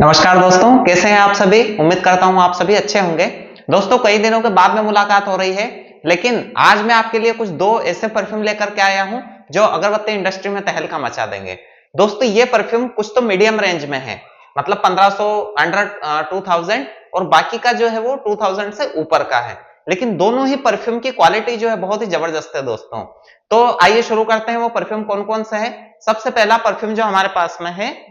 नमस्कार दोस्तों, कैसे हैं आप सभी। उम्मीद करता हूं आप सभी अच्छे होंगे। दोस्तों, कई दिनों के बाद में मुलाकात हो रही है, लेकिन आज मैं आपके लिए कुछ दो ऐसे परफ्यूम लेकर के आया हूं जो अगरबत्ती इंडस्ट्री में तहलका मचा देंगे। दोस्तों, ये परफ्यूम कुछ तो मीडियम रेंज में है, मतलब 1500 अंडर 2000, और बाकी का जो है वो 2000 से ऊपर का है। लेकिन दोनों ही परफ्यूम की क्वालिटी जो है बहुत ही जबरदस्त है दोस्तों। तो आइए शुरू करते हैं। वो परफ्यूम कौन कौन सा है। सबसे पहला परफ्यूम जो हमारे पास में है,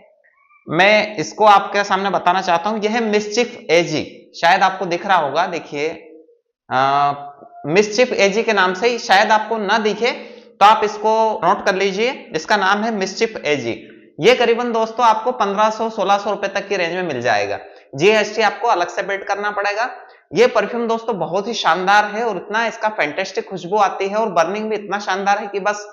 मैं इसको आपके सामने बताना चाहता हूं। यह है मिस्चिफ एजी। शायद आपको दिख रहा होगा, देखिए, मिस्चिफ एजी के नाम से ही शायद आपको ना दिखे, तो आप इसको नोट कर लीजिए। इसका नाम है मिस्चिफ एजी। ये करीबन दोस्तों आपको 1500-1600 रुपए तक की रेंज में मिल जाएगा। जीएसटी आपको अलग से पेड करना पड़ेगा। ये परफ्यूम दोस्तों बहुत ही शानदार है और इतना इसका फैंटेस्टिक खुशबू आती है और बर्निंग भी इतना शानदार है कि बस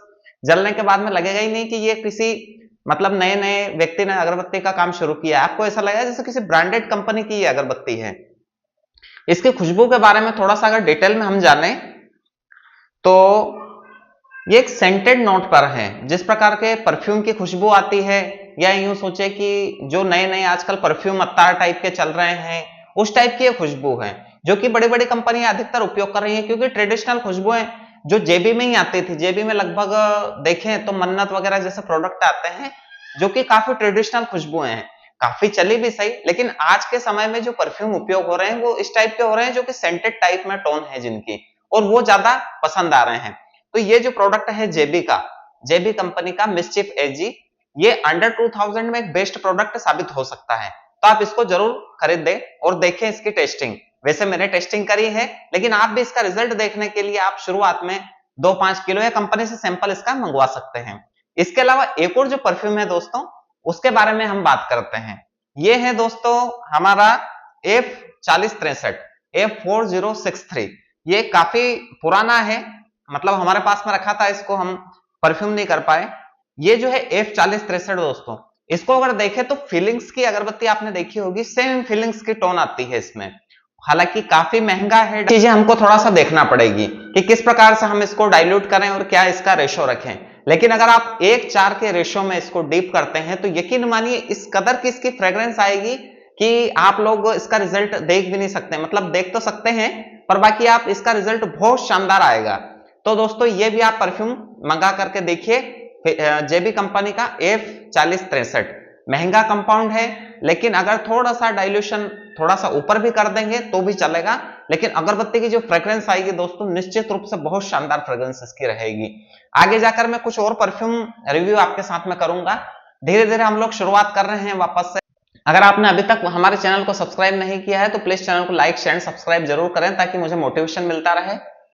जलने के बाद में लगेगा ही नहीं कि ये किसी मतलब नए नए व्यक्ति ने अगरबत्ती का काम शुरू किया। आपको ऐसा लगेगा जैसे किसी ब्रांडेड कंपनी की ये अगरबत्ती है। इसकी खुशबू के बारे में थोड़ा सा अगर डिटेल में हम जाने तो ये एक सेंटेड नोट पर है। जिस प्रकार के परफ्यूम की खुशबू आती है, या यूं सोचे कि जो नए नए आजकल परफ्यूम अत्तार टाइप के चल रहे हैं, उस टाइप की खुशबू है जो कि बड़ी बड़ी कंपनियां अधिकतर उपयोग कर रही हैं। क्योंकि ट्रेडिशनल खुशबुएं जो जेबी में ही आती थी, जेबी में लगभग देखें तो मन्नत वगैरह जैसे प्रोडक्ट आते हैं जो कि काफी ट्रेडिशनल खुशबुएं हैं, काफी चली भी सही। लेकिन आज के समय में जो परफ्यूम उपयोग हो रहे हैं वो इस टाइप के हो रहे हैं जो कि सेंटेड टाइप में टोन है जिनकी, और वो ज्यादा पसंद आ रहे हैं। तो ये जो प्रोडक्ट है जेबी का, जेबी कंपनी का मिस्चिफ एजी, ये अंडर 2000 में एक बेस्ट प्रोडक्ट साबित हो सकता है। तो आप इसको जरूर खरीद दें और देखें इसकी टेस्टिंग। वैसे मैंने टेस्टिंग करी है, लेकिन आप भी इसका रिजल्ट देखने के लिए आप शुरुआत में 2-5 किलो या कंपनी से सैंपल इसका मंगवा सकते हैं। इसके अलावा एक और जो परफ्यूम है दोस्तों, उसके बारे में हम बात करते हैं। ये है दोस्तों हमारा F4063, F4063। ये काफी पुराना है, मतलब हमारे पास में रखा था, इसको हम परफ्यूम नहीं कर पाए। ये जो है F4063 दोस्तों, इसको अगर देखें तो फीलिंग्स की अगरबत्ती आपने देखी होगी, सेम फीलिंग्स की टोन आती है इसमें। हालांकि काफी महंगा है, चीजें हमको थोड़ा सा देखना पड़ेगी कि किस प्रकार से हम इसको डाइल्यूट करें और क्या इसका रेशो रखें। लेकिन अगर आप 1:4 के रेशो में इसको डीप करते हैं तो यकीन मानिए इस कदर की इसकी फ्रेग्रेंस आएगी कि आप लोग इसका रिजल्ट देख भी नहीं सकते। मतलब देख तो सकते हैं, पर बाकी आप इसका रिजल्ट बहुत शानदार आएगा। तो दोस्तों, ये भी आप परफ्यूम मंगा करके देखिए, जेबी कंपनी का F4063। महंगा कंपाउंड है, लेकिन अगर थोड़ा सा डाइल्यूशन थोड़ा सा ऊपर भी कर देंगे तो भी चलेगा। लेकिन अगरबत्ती की जो फ्रेग्रेंस आएगी दोस्तों, निश्चित रूप से बहुत शानदार फ्रेग्रेंस इसकी रहेगी। आगे जाकर मैं कुछ और परफ्यूम रिव्यू आपके साथ में करूंगा। धीरे धीरे हम लोग शुरुआत कर रहे हैं वापस से। अगर आपने अभी तक हमारे चैनल को सब्सक्राइब नहीं किया है तो प्लीज चैनल को लाइक शेयर सब्सक्राइब जरूर करें, ताकि मुझे मोटिवेशन मिलता रहे।